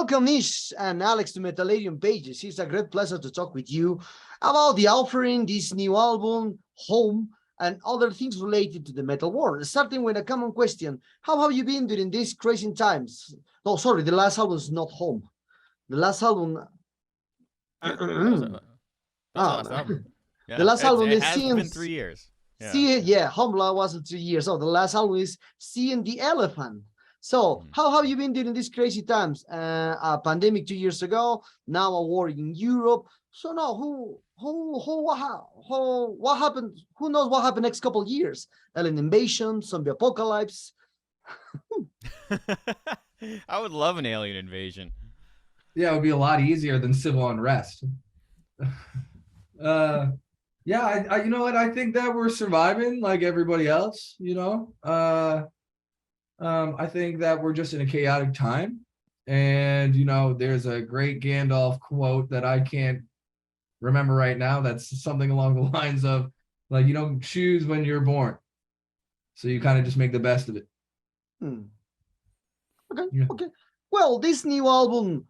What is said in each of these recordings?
Welcome, Nish and Alex, to Metallarium Pages. It's a great pleasure to talk with you about the offering, this new album, Home, and other things related to the metal world. Starting with a common question: how have you been during these crazy times? No, sorry, the last album is not Home. The last album. That was the last album. The Yeah, last album it is has seeing. been 3 years. Home wasn't 3 years. So the last album is Seeing the Elephant. So how have you been during these crazy times? A pandemic 2 years ago, now a war in Europe. So now what happened? Who knows what happened next couple of years? Alien invasion, zombie apocalypse. I would love an alien invasion. Yeah, it would be a lot easier than civil unrest. Yeah, I you know what? I think that we're surviving like everybody else, I think that we're just in a chaotic time. And, there's a great Gandalf quote that I can't remember right now. That's something along the lines of, like, you don't choose when you're born. So you kind of just make the best of it. Okay. Well, this new album,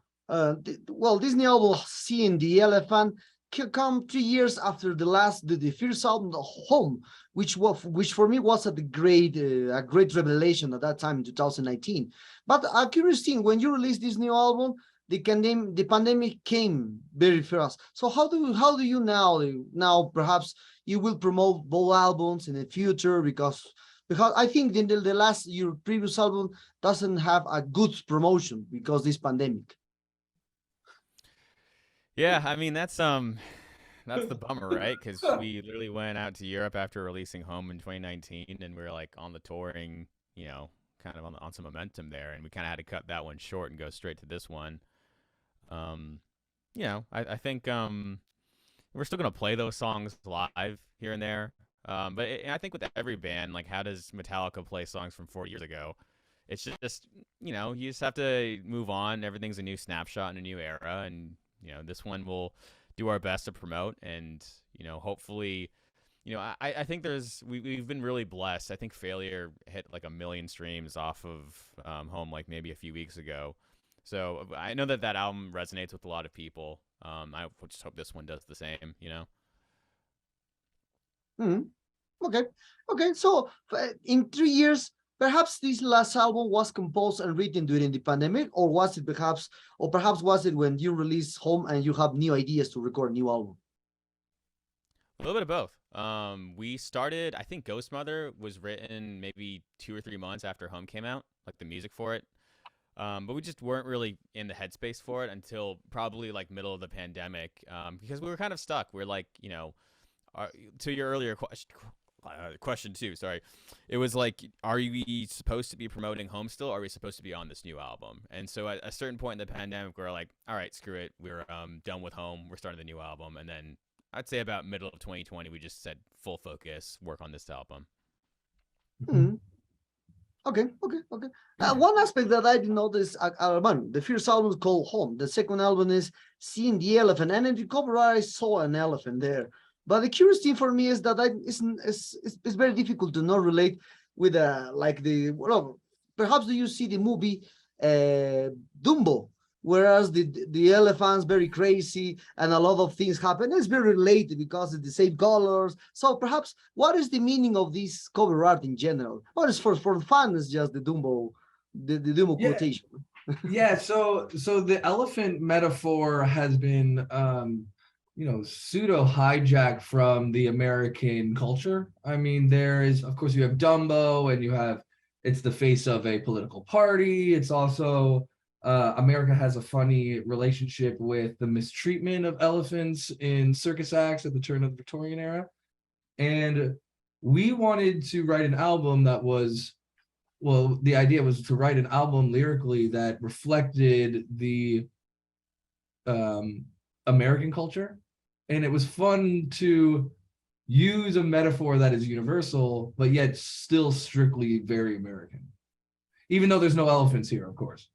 Seeing the Elephant, come 3 years after the first album, Home, which for me was a great revelation at that time in 2019. But a curious thing, when you released this new album, the pandemic came very fast. So how do you now perhaps you will promote both albums in the future, because I think your previous album doesn't have a good promotion because this pandemic. Yeah, I mean that's the bummer, right? Because we literally went out to Europe after releasing Home in 2019, and we were like on the touring, kind of on some momentum there, and we kind of had to cut that one short and go straight to this one. I think we're still gonna play those songs live here and there. But I think with every band, like, how does Metallica play songs from 4 years ago? It's just, you just have to move on. Everything's a new snapshot in a new era, and this one will do our best to promote, and hopefully, I think we've been really blessed. I think Failure hit like 1 million streams off of Home like maybe a few weeks ago, so I know that album resonates with a lot of people. I just hope this one does the same. Okay. So in 3 years, perhaps this last album was composed and written during the pandemic, or perhaps was it when you released Home and you have new ideas to record a new album? A little bit of both. We started, I think Ghost Mother was written maybe 2 or 3 months after Home came out, like the music for it. But we just weren't really in the headspace for it until probably like middle of the pandemic, because we were kind of stuck. We're like, to your earlier question too, sorry. It was like, are we supposed to be promoting Home still, or are we supposed to be on this new album? And so at a certain point in the pandemic, we were like, all right, screw it. We're done with Home. We're starting the new album. And then I'd say about middle of 2020, we just said full focus, work on this album. Okay. One aspect that I did notice, the first album is called Home. The second album is Seeing the Elephant, and in the cover I saw an elephant there. But the curious thing for me is that it's very difficult to not relate with perhaps do you see the movie Dumbo, whereas the elephant's very crazy and a lot of things happen. It's very related because it's the same colors. So perhaps what is the meaning of this cover art in general? Or is for fun? It's just the Dumbo, the Dumbo quotation. Yeah. So the elephant metaphor has been pseudo hijacked from the American culture. I mean, of course, you have Dumbo, and it's the face of a political party. It's also America has a funny relationship with the mistreatment of elephants in circus acts at the turn of the Victorian era. And we wanted to write an album the idea was to write an album lyrically that reflected the American culture. And it was fun to use a metaphor that is universal, but yet still strictly very American. Even though there's no elephants here, of course,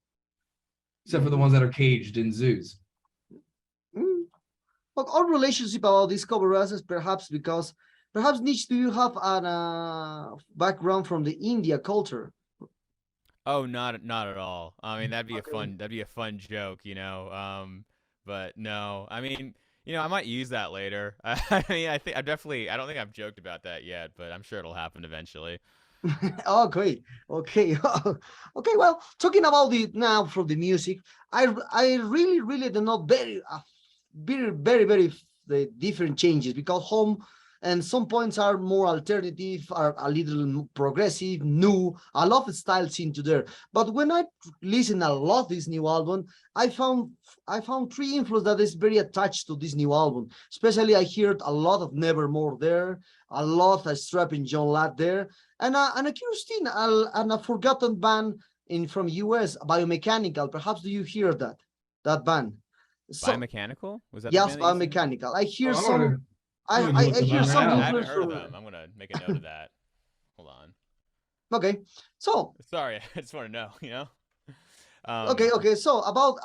except for the ones that are caged in zoos. But our relationship about these cover artists, perhaps Nish, do you have a background from the India culture? Oh, not at all. I mean, Okay. that'd be a fun joke, but no. I mean, I might use that later. I mean, I don't think I've joked about that yet, but I'm sure it'll happen eventually. Okay, okay, okay. Well, talking about the now for the music, I really do not very the different changes because home and some points are more alternative, are a little progressive, new, a lot of styles into there. But when I listen a lot this new album, I found I found three influences that is very attached to this new album. Especially I heard a lot of Nevermore there, a lot of Strapping John Ladd there, and a curious thing, and a forgotten band in from US, Biomechanical. Perhaps do you hear that band? So Biomechanical? Was that the yes, band that you said? Biomechanical. I Oh, hear some. I, I'm I, gonna look I them hear up right some I now. haven't influence heard of from. them. I'm gonna make a note of that. Hold on. Okay, so Sorry, I just want to know. okay, Um, okay. So about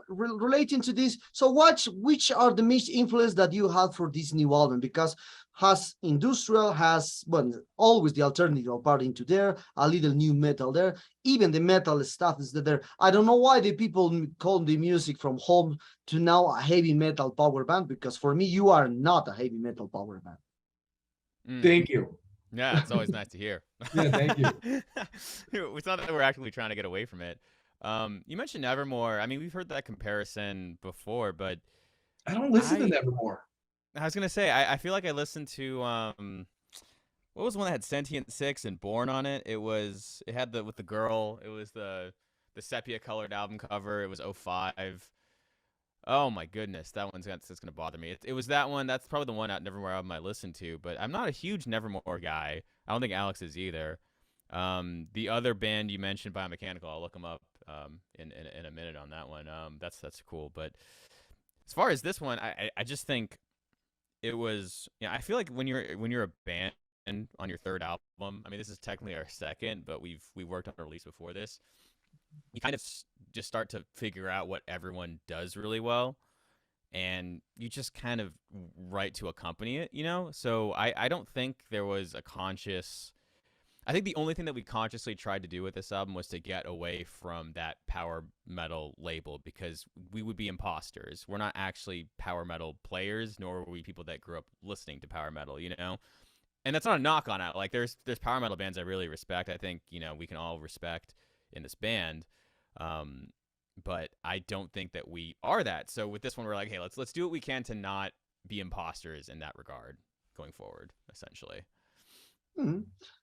relating to this, so which are the main influence that you had for this new album? Because has industrial has well always the alternative part into there, a little new metal there, even the metal stuff is there. I don't know why the people call the music from home to now a heavy metal power band, because for me you are not a heavy metal power band. mm, Thank you. yeah, it's always nice to hear. Yeah, thank you. It's not that we're actively trying to get away from it. You mentioned Nevermore. I mean, we've heard that comparison before, but I don't listen to I Nevermore. I was gonna say I feel like I listened to what was the one that had Sentient Six and Born on it? It had the with the girl. It was the sepia colored album cover. It was '05. Oh my goodness, that one's that's gonna bother me. It was that one. That's probably the one out Nevermore album I listened to. But I'm not a huge Nevermore guy. I don't think Alex is either. The other band you mentioned, Biomechanical, I'll look them up in a minute on that one. That's cool. But as far as this one, I just think it was. I feel like when you're a band on your third album. I mean, this is technically our second, but we worked on a release before this. You kind of just start to figure out what everyone does really well, and you just kind of write to accompany it. So I don't think there was a conscious. I think the only thing that we consciously tried to do with this album was to get away from that power metal label, because we would be imposters. We're not actually power metal players, nor were we people that grew up listening to power metal. And that's not a knock on it. Like there's power metal bands I really respect. I think we can all respect in this band. Um, but I don't think that we are that. So with this one, we're like, hey, let's do what we can to not be imposters in that regard going forward, essentially. Hmm.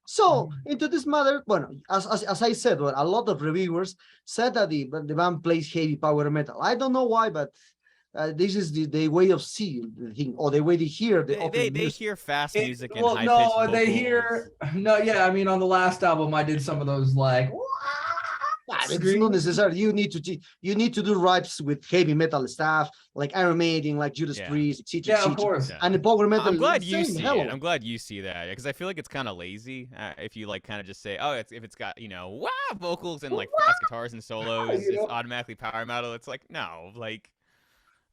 So into this matter, well, as I said, well, a lot of reviewers said that the band plays heavy power metal. I don't know why, but this is the way of seeing the thing, or the way they hear the They opening they music. hear fast It, music and well, high pitched no, they vocals. hear no. Yeah, I mean, on the last album, I did some of those like It's not screams. necessary. You need to do raps with heavy metal stuff like Iron Maiden, like Judas Yeah. Priest, etc., Yeah, of etc. course. Yeah. And the power I'm metal, glad you same see hell it. of I'm it. glad you see that, because I feel like it's kind of lazy if you like kind of just say, oh, if it's got wow vocals and like fast guitars and solos, You it's know, automatically power metal. It's like no, like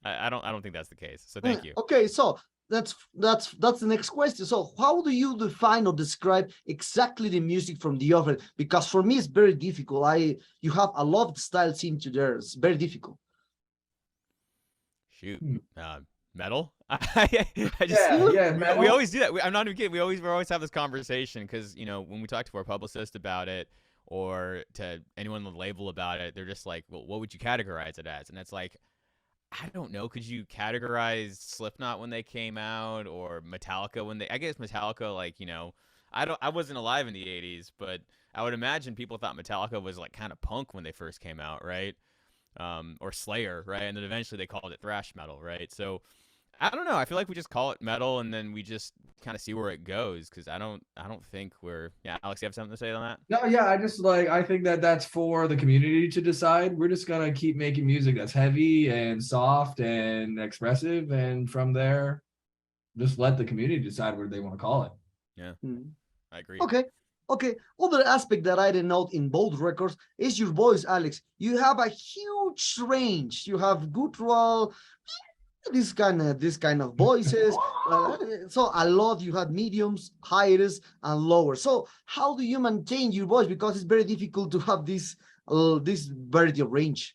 I don't think that's the case. So thank you. Okay, so that's the next question. So how do you define or describe exactly the music from the opera? Because for me it's very difficult. You have a lot of styles into there. It's very difficult. Shoot, Hmm. metal. I just yeah, yeah, we metal. always do that. I'm not even kidding. We always have this conversation because when we talk to our publicist about it or to anyone on the label about it, they're just like, well, what would you categorize it as? And it's like, I don't know. Could you categorize Slipknot when they came out, or Metallica when they? I guess Metallica, like I wasn't alive in the '80s, but I would imagine people thought Metallica was like kind of punk when they first came out, right? Or Slayer, right? And then eventually they called it thrash metal, right? So I don't know. I feel like we just call it metal, and then we just kind of see where it goes. Because I don't think we're. Yeah, Alex, you have something to say on that? No, yeah, I think that that's for the community to decide. We're just gonna keep making music that's heavy and soft and expressive, and from there, just let the community decide what they want to call it. Yeah, Hmm. I agree. Okay. Okay. Other aspect that I didn't note in both records is your voice, Alex. You have a huge range. You have guttural, this kind of voices. So a lot you had mediums, highers, and lower. So how do you maintain your voice? Because it's very difficult to have this variety of range.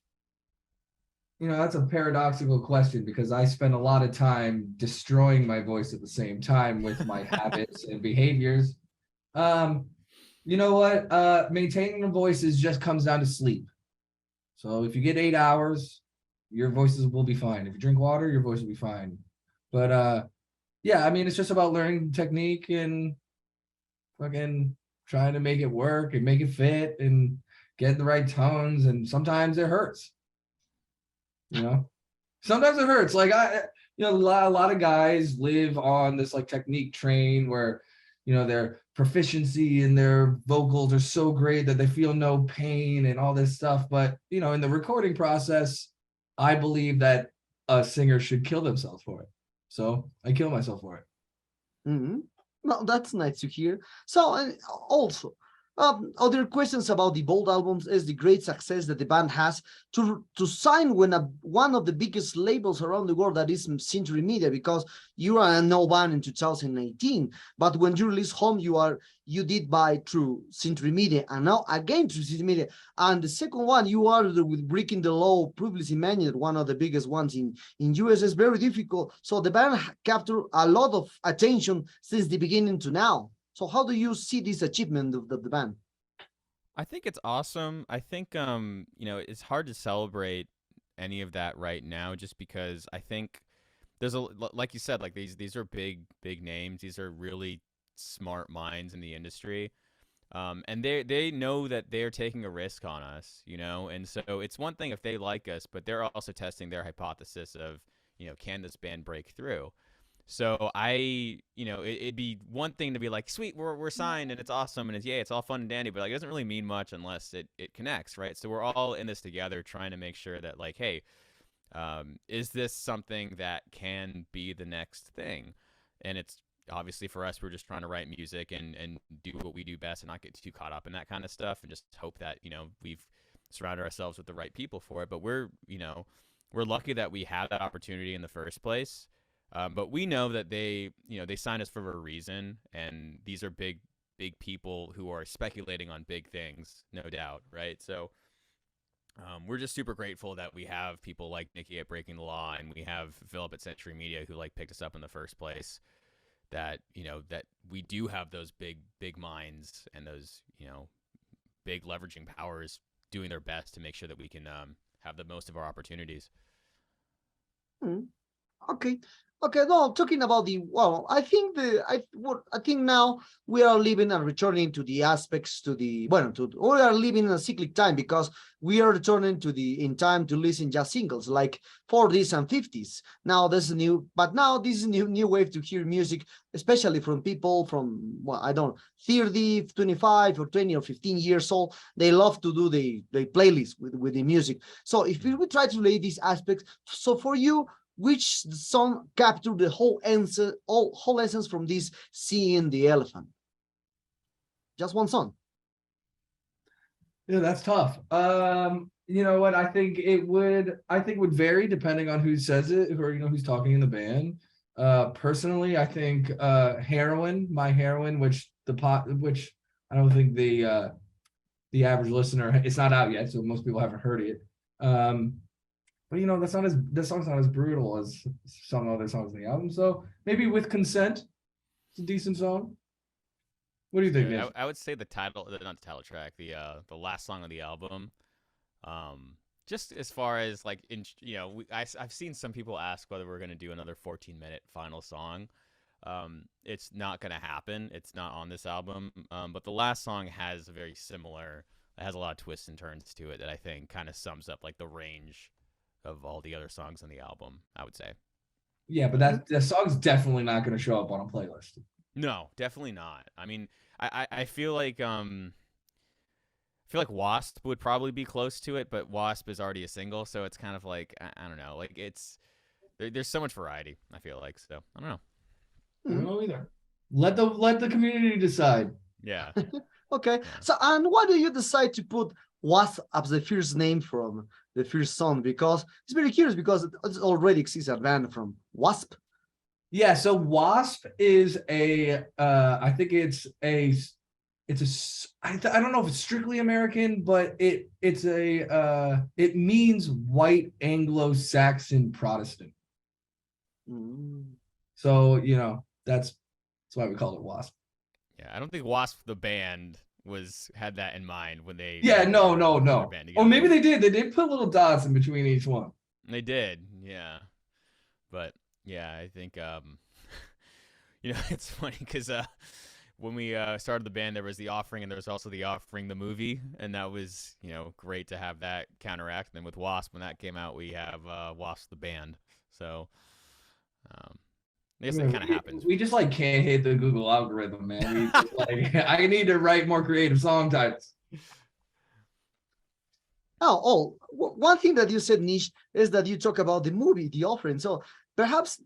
You know, that's a paradoxical question because I spend a lot of time destroying my voice at the same time with my habits and behaviors. You know what? Maintaining a voice just comes down to sleep. So if you get 8 hours, your voices will be fine. If you drink water, your voice will be fine. But yeah, I mean, it's just about learning technique and fucking trying to make it work and make it fit and get the right tones. And sometimes it hurts. You know, sometimes it hurts. Like a lot of guys live on this like technique train where, you know, their proficiency in their vocals are so great that they feel no pain and all this stuff. But, you know, in the recording process, I believe that a singer should kill themselves for it. So I kill myself for it. Mm-hmm. Well, that's nice to hear. So also, other questions about the Bold albums is the great success that the band has to sign one of the biggest labels around the world, that is Century Media, because you are a no band in 2018, but when you release Home, you did buy through Century Media, and now again through Century Media, and the second one you are with Breaking the Law, previously managed one of the biggest ones in US. Is very difficult. So the band captured a lot of attention since the beginning to now. So how do you see this achievement of the band? I think it's awesome. I think you know, it's hard to celebrate any of that right now just because I think there's like you said, like these are big names. These are really smart minds in the industry. And they know that they're taking a risk on us, you know? And so it's one thing if they like us, but they're also testing their hypothesis of, you know, can this band break through? So you know, it'd be one thing to be like, sweet, we're signed and it's awesome and it's all fun and dandy, but like it doesn't really mean much unless it connects, right? So we're all in this together, trying to make sure that like, hey, is this something that can be the next thing? And it's obviously for us, we're just trying to write music and do what we do best and not get too caught up in that kind of stuff and just hope that, you know, we've surrounded ourselves with the right people for it. But we're lucky that we have that opportunity in the first place. But we know that they signed us for a reason, and these are big people who are speculating on big things, no doubt, right? So we're just super grateful that we have people like Nikki at Breaking the Law, and we have Philip at Century Media who like picked us up in the first place. That, you know, that we do have those big minds and those, you know, big leveraging powers doing their best to make sure that we can have the most of our opportunities. Okay. No, talking about I think now we are living and returning to the aspects we are living in a cyclic time, because we are returning in time to listen just singles like 40s and 50s. Now this is a new wave to hear music, especially from people from 30, 25 or 20 or 15 years old. They love to do the playlist with the music. So if we try to relate these aspects, so for you, which song captured the whole essence from this Seeing the Elephant? Just one song. Yeah, that's tough. You know what? I think would vary depending on who says it, or you know who's talking in the band. Personally, I think Heroin, My Heroin, which I don't think the average listener, it's not out yet, so most people haven't heard it. But you know, this song's not as brutal as some other songs in the album. So maybe With Consent, it's a decent song. What do you think, Nish? I would say not the title track, the last song on the album. Just as far as like, I've seen some people ask whether we're gonna do another 14-minute final song. It's not gonna happen. It's not on this album. But the last song has it has a lot of twists and turns to it that I think kind of sums up like the range of all the other songs on the album, I would say. Yeah, but that song's definitely not going to show up on a playlist. No, definitely not. I mean, I feel like Wasp would probably be close to it, but Wasp is already a single, so it's kind of like I don't know, like there's so much variety. I feel like, so I don't know. I don't know either. Let the community decide. Yeah. Okay. Yeah. So, and why do you decide to put Wasp as the first name from the first song? Because it's very curious because it already exists a band from Wasp. Yeah, so Wasp is I think I don't know if it's strictly American, but it means white Anglo-Saxon Protestant. So, that's why we call it Wasp. Yeah, I don't think Wasp the band had that in mind when they no. their band Or together. maybe they did. They did put little dots in between each one. They did, yeah. But yeah, I think it's funny because when we started the band, there was The Offering, and there was also The Offering the movie, and that was great to have that counteract. And then with Wasp, when that came out, we have Wasp the band. So I guess it kind of happens. We just can't hate the Google algorithm, man. We just, I need to write more creative song titles. One thing that you said, Nish, is that you talk about the movie, The Offering. So perhaps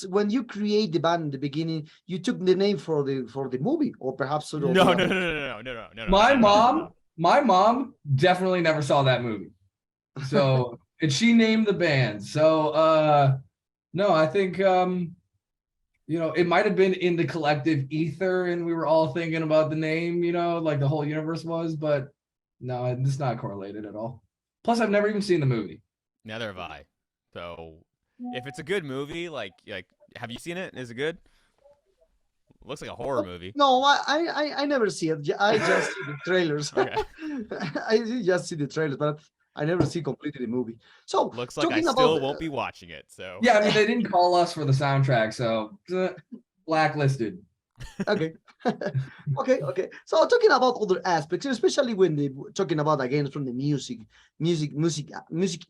when you create the band in the beginning, you took the name for the movie, or perhaps No. My mom definitely never saw that movie. So and she named the band. So no, I think it might have been in the collective ether, and we were all thinking about the name, like the whole universe was, but no, it's not correlated at all. Plus, I've never even seen the movie. Neither have I. So if it's a good movie, like have you seen it? Is it good? Looks like a horror movie. No, I never see it. I just see the trailers. Okay. I just see the trailers, but I never see completely the movie. So looks like I still won't be watching it. So yeah, I mean they didn't call us for the soundtrack, so blacklisted. Okay. Okay. So talking about other aspects, especially when they talking about again from the music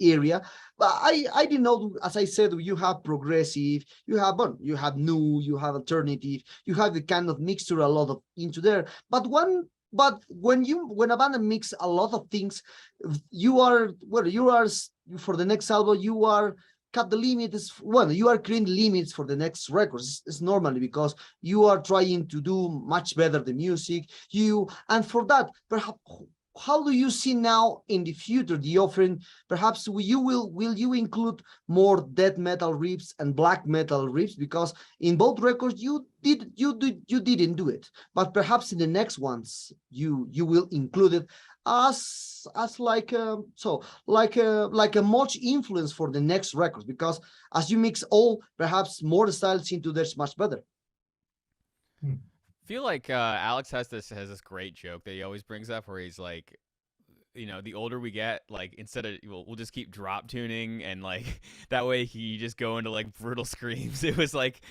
area, but I didn't know, as I said, you have progressive, you have new, you have alternative, you have the kind of mixture a lot of into there. But when a band mix a lot of things, you are for the next album, you are cut the limits. Well, you are creating limits for the next records. It's normally because you are trying to do much better the music. And for that, perhaps, how do you see now in the future the Offering? Perhaps will you include more death metal riffs and black metal riffs? Because in both records you didn't do it, but perhaps in the next ones you will include it as like a much influence for the next records, because as you mix all perhaps more styles into there, it's much better. I feel like Alex has this great joke that he always brings up where he's like, the older we get, like instead of we'll just keep drop tuning, and like that way he just go into like brutal screams. It was like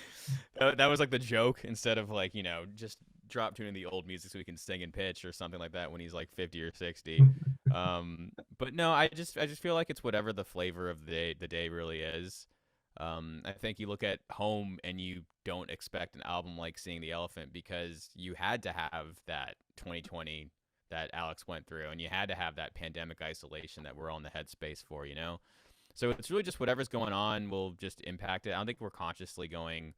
that was like the joke, instead of like just drop tuning the old music so we can sing in pitch or something like that when he's like 50 or 60. But no, I just feel like it's whatever the flavor of the day really is. I think you look at Home and you don't expect an album like Seeing the Elephant because you had to have that 2020 that Alex went through, and you had to have that pandemic isolation that we're all in the headspace for, So it's really just whatever's going on will just impact it. I don't think we're consciously going.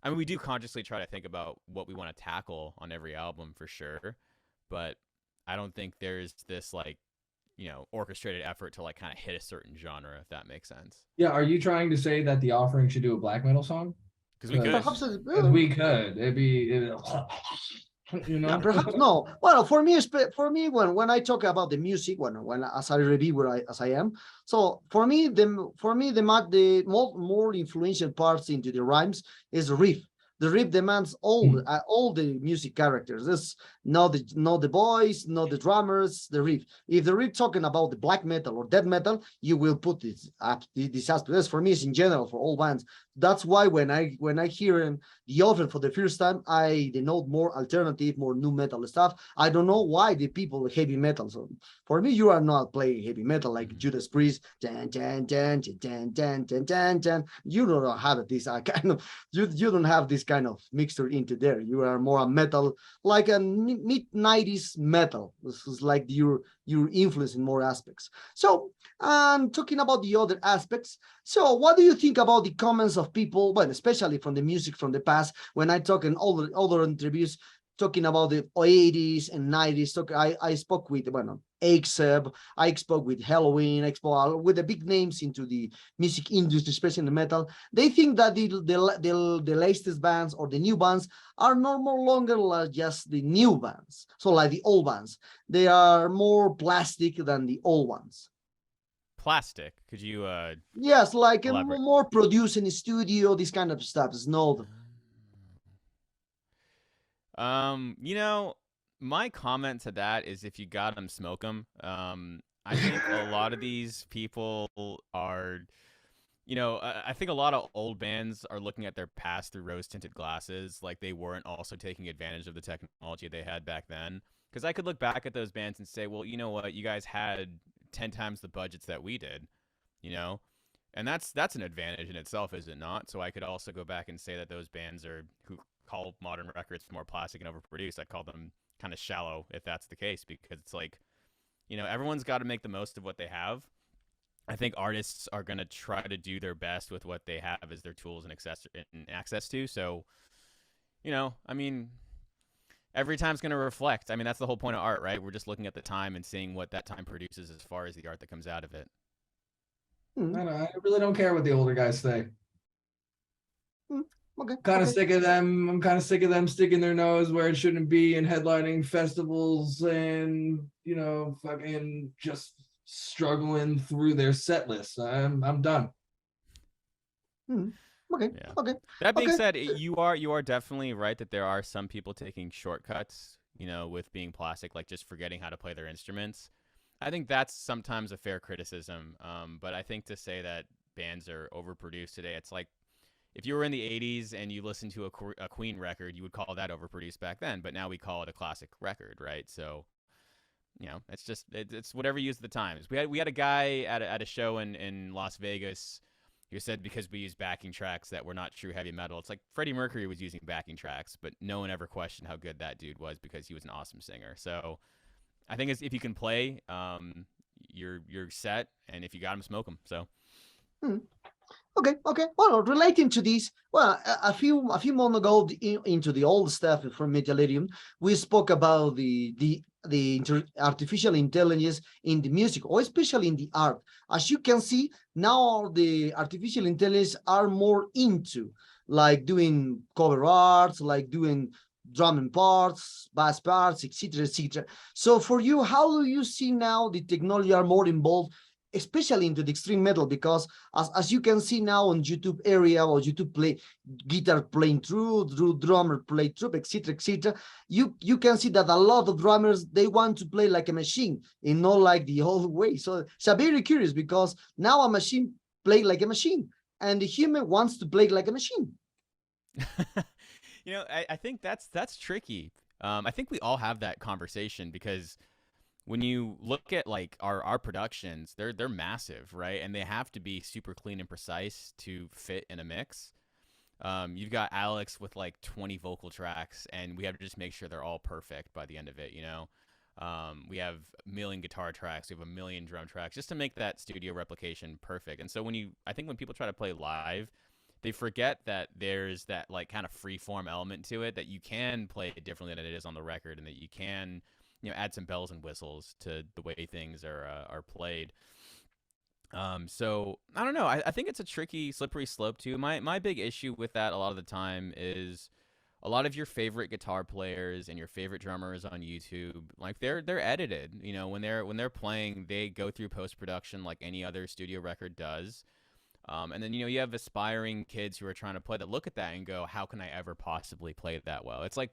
I mean, we do consciously try to think about what we want to tackle on every album for sure, but I don't think there's this like, orchestrated effort to like kind of hit a certain genre, if that makes sense. Yeah, are you trying to say that The Offering should do a black metal song? Because we could. Because we could. It'd be. Perhaps no. Well, for me, when I talk about the music, when as a reviewer as I am, so for me the more influential parts into the rhymes is the riff. The riff demands all the music characters. It's not the voice, not the drummers, the riff. If the riff talking about the black metal or death metal, you will put this aspect. This for me is in general for all bands. That's why when I hear The Offering for the first time, I denote more alternative, more new metal stuff. I don't know why the people heavy metal. So for me, you are not playing heavy metal like Judas Priest. You don't have this kind of you don't have this kind of mixture into there. You are more a metal, like a mid-90s metal. This is like your influence in more aspects. So, talking about the other aspects, so what do you think about the comments of people, well, especially from the music from the past, when I talk in other interviews, talking about the 80s and 90s. I spoke with, well, AXEB, I spoke with Halloween, I spoke with the big names into the music industry, especially in the metal. They think that the latest bands or the new bands are no longer like just the new bands. So like the old bands, they are more plastic than the old ones. Plastic? Could you yes, like elaborate? more produced in the studio, this kind of stuff is not. You know, my comment to that is if you got them, smoke them. I think a lot of these people are, you know, I think a lot of old bands are looking at their past through rose-tinted glasses, like they weren't also taking advantage of the technology they had back then. Because I could look back at those bands and say, well, you know what, you guys had 10 times the budgets that we did, you know, and that's an advantage in itself, is it not? So I could also go back and say that those bands are who call modern records more plastic and overproduced. I call them kind of shallow if that's the case, because it's like, you know, everyone's got to make the most of what they have. I think artists are going to try to do their best with what they have as their tools and access to. So, you know, I mean, every time's going to reflect. I mean, that's the whole point of art, right? We're just looking at the time and seeing what that time produces as far as the art that comes out of it. I really don't care what the older guys say. Okay. Kind of sick of them. I'm kind of sick of them sticking their nose where it shouldn't be and headlining festivals and, you know, fucking just struggling through their set lists. I'm done. Okay. Yeah. Okay. That being Okay. said, you are definitely right that there are some people taking shortcuts, you know, with being plastic, like just forgetting how to play their instruments. I think that's sometimes a fair criticism. But I think to say that bands are overproduced today, it's like if you were in the 80s and you listened to a Queen record, you would call that overproduced back then. But now we call it a classic record, right? So, you know, it's just it's whatever you use at the times. We had a guy at a show in Las Vegas who said because we use backing tracks that were not true heavy metal. It's like Freddie Mercury was using backing tracks, but no one ever questioned how good that dude was because he was an awesome singer. So I think if you can play, you're set, and if you got him, smoke him. So. Okay. Well, relating to this, well, a few months ago, into the old stuff from Metallarium, we spoke about the artificial intelligence in the music, or especially in the art. As you can see, now the artificial intelligence are more into like doing cover arts, like doing drumming parts, bass parts, etc., etc. So for you, how do you see now the technology are more involved, especially into the extreme metal? Because as you can see now on YouTube area, or YouTube play guitar playing through drummer play through, etc., etc., you can see that a lot of drummers, they want to play like a machine and not like the old way. So it's very curious, because now a machine play like a machine and the human wants to play like a machine. You know, I think that's tricky. I think we all have that conversation, because when you look at like our productions, they're massive, right? And they have to be super clean and precise to fit in a mix. You've got Alex with like 20 vocal tracks, and we have to just make sure they're all perfect by the end of it, you know? We have a million guitar tracks, we have a million drum tracks, just to make that studio replication perfect. And so I think when people try to play live, they forget that there's that like kind of free form element to it, that you can play it differently than it is on the record, and that you can, you know, add some bells and whistles to the way things are played. So I don't know. I think it's a tricky, slippery slope too. My big issue with that a lot of the time is a lot of your favorite guitar players and your favorite drummers on YouTube, like they're edited. You know, when they're playing, they go through post production like any other studio record does. And then, you know, you have aspiring kids who are trying to play that look at that and go, how can I ever possibly play it that well? It's like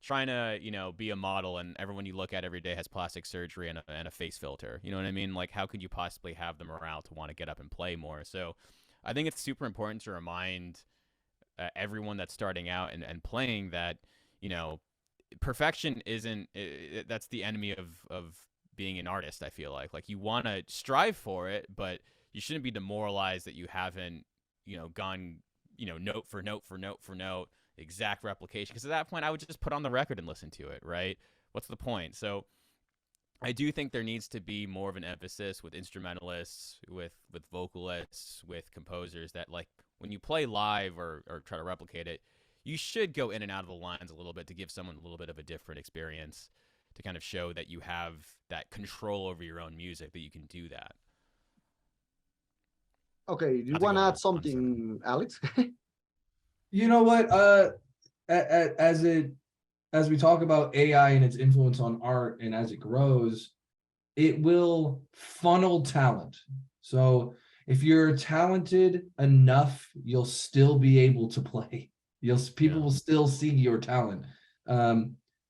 trying to, you know, be a model, and everyone you look at every day has plastic surgery and a face filter. You know what I mean? Like, how could you possibly have the morale to want to get up and play more? So I think it's super important to remind everyone that's starting out and playing that, you know, perfection isn't, that's the enemy of being an artist. I feel like you want to strive for it, but you shouldn't be demoralized that you haven't, you know, gone, you know, note for note for note for note, exact replication. Because at that point, I would just put on the record and listen to it, right? What's the point? So I do think there needs to be more of an emphasis with instrumentalists, with vocalists, with composers, that like when you play live or try to replicate it, you should go in and out of the lines a little bit to give someone a little bit of a different experience, to kind of show that you have that control over your own music, that you can do that. Okay, do you Not to want go to on add a something, Alex? You know what? As we talk about AI and its influence on art, and as it grows, it will funnel talent. So if you're talented enough, you'll still be able to play. People will still see your talent.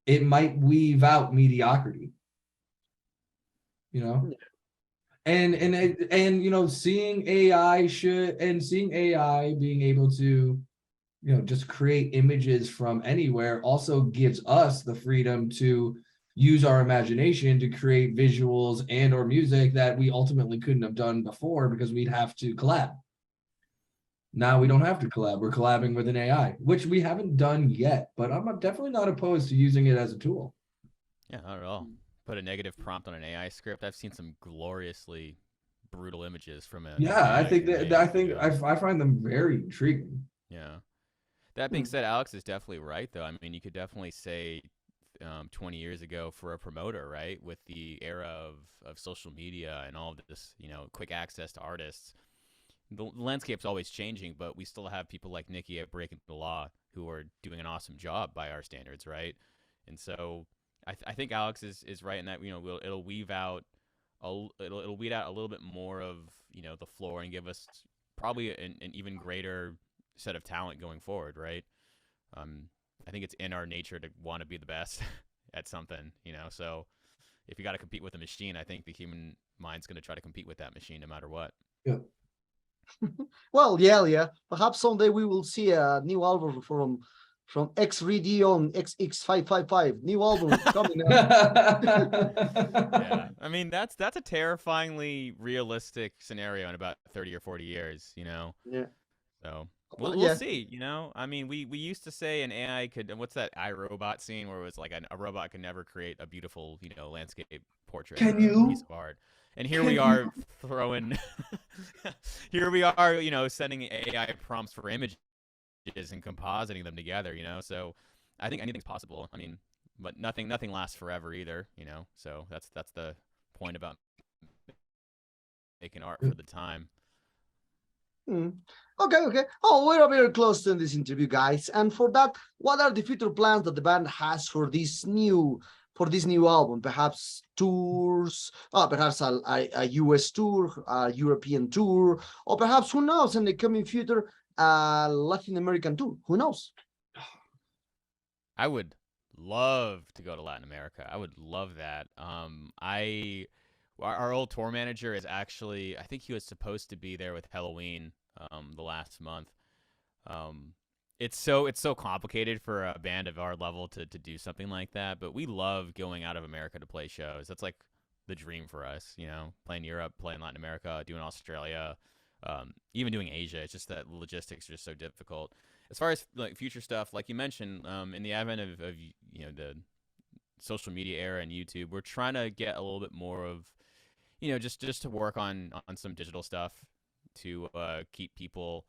It might weave out mediocrity, you know. And you know, seeing AI being able to, you know, just create images from anywhere also gives us the freedom to use our imagination to create visuals and or music that we ultimately couldn't have done before because we'd have to collab. Now we don't have to collab. We're collabing with an AI, which we haven't done yet, but I'm definitely not opposed to using it as a tool. Yeah, not at all. Put a negative prompt on an AI script. I've seen some gloriously brutal images from an Yeah, I AI think created, I find them very intriguing. Yeah. That being said, Alex is definitely right, though. I mean, you could definitely say 20 years ago for a promoter, right, with the era of social media and all of this, you know, quick access to artists, the landscape's always changing, but we still have people like Nikki at Breaking the Law who are doing an awesome job by our standards, right? And so I think Alex is right in that, you know, it'll weave out it'll weed out a little bit more of, you know, the floor and give us probably an even greater set of talent going forward, right? I think it's in our nature to want to be the best at something, you know. So if you got to compete with a machine, I think the human mind's going to try to compete with that machine no matter what. Yeah. Well, yeah. Perhaps someday we will see a new album from X-Ready on XX555. New album coming out. Yeah, I mean that's a terrifyingly realistic scenario in about 30 or 40 years, you know. Yeah. So we'll see, you know. I mean, we used to say an AI could. What's that iRobot scene where it was like a robot could never create a beautiful, you know, landscape portrait Can or you? a piece of art. And here we are throwing, here we are, you know, sending AI prompts for images and compositing them together, you know. So I think anything's possible. I mean, but nothing lasts forever either, you know. So that's the point about making art for the time. Okay. Oh, we're very close to this interview, guys. And for that, what are the future plans that the band has for this new album? Perhaps tours, perhaps a US tour, a European tour, or perhaps, who knows, in the coming future, a Latin American tour. Who knows? I would love to go to Latin America. I would love that. Our old tour manager is actually, I think he was supposed to be there with Halloween the last month. It's so complicated for a band of our level to do something like that, but we love going out of America to play shows. That's like the dream for us, you know, playing Europe, playing Latin America, doing Australia, even doing Asia. It's just that logistics are just so difficult. As far as like future stuff, like you mentioned, in the advent of you know, the social media era and YouTube, we're trying to get a little bit more of, you know, just to work on some digital stuff to keep people,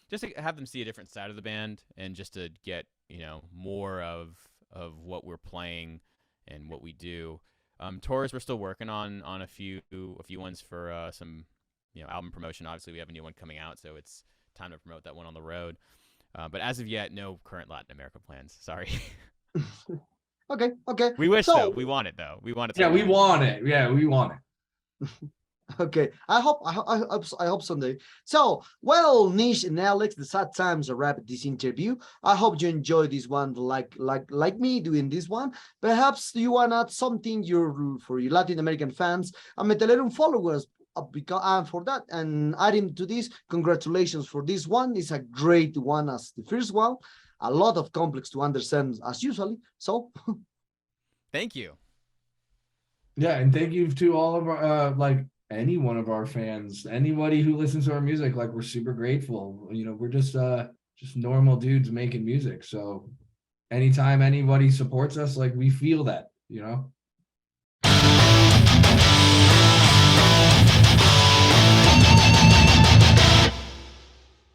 just to have them see a different side of the band, and just to get, you know, more of what we're playing and what we do. Tours, we're still working on a few ones for some, you know, album promotion. Obviously, we have a new one coming out, so it's time to promote that one on the road. But as of yet, no current Latin America plans. Sorry. Okay. We wish, though. We want it, though. We want it. Yeah, we want it. Yeah, we want it. Okay, I hope someday. So, well, Nish and Alex, the sad times are wrapped this interview. I hope you enjoyed this one, like me doing this one. Perhaps you want to add something for your Latin American fans and Metalerum followers. Because for that, and adding to this, congratulations for this one. It's a great one as the first one. A lot of complex to understand as usually. So, thank you. Yeah, and thank you to all of our any one of our fans, anybody who listens to our music. Like, we're super grateful. You know, we're just normal dudes making music. So anytime anybody supports us, like, we feel that, you know.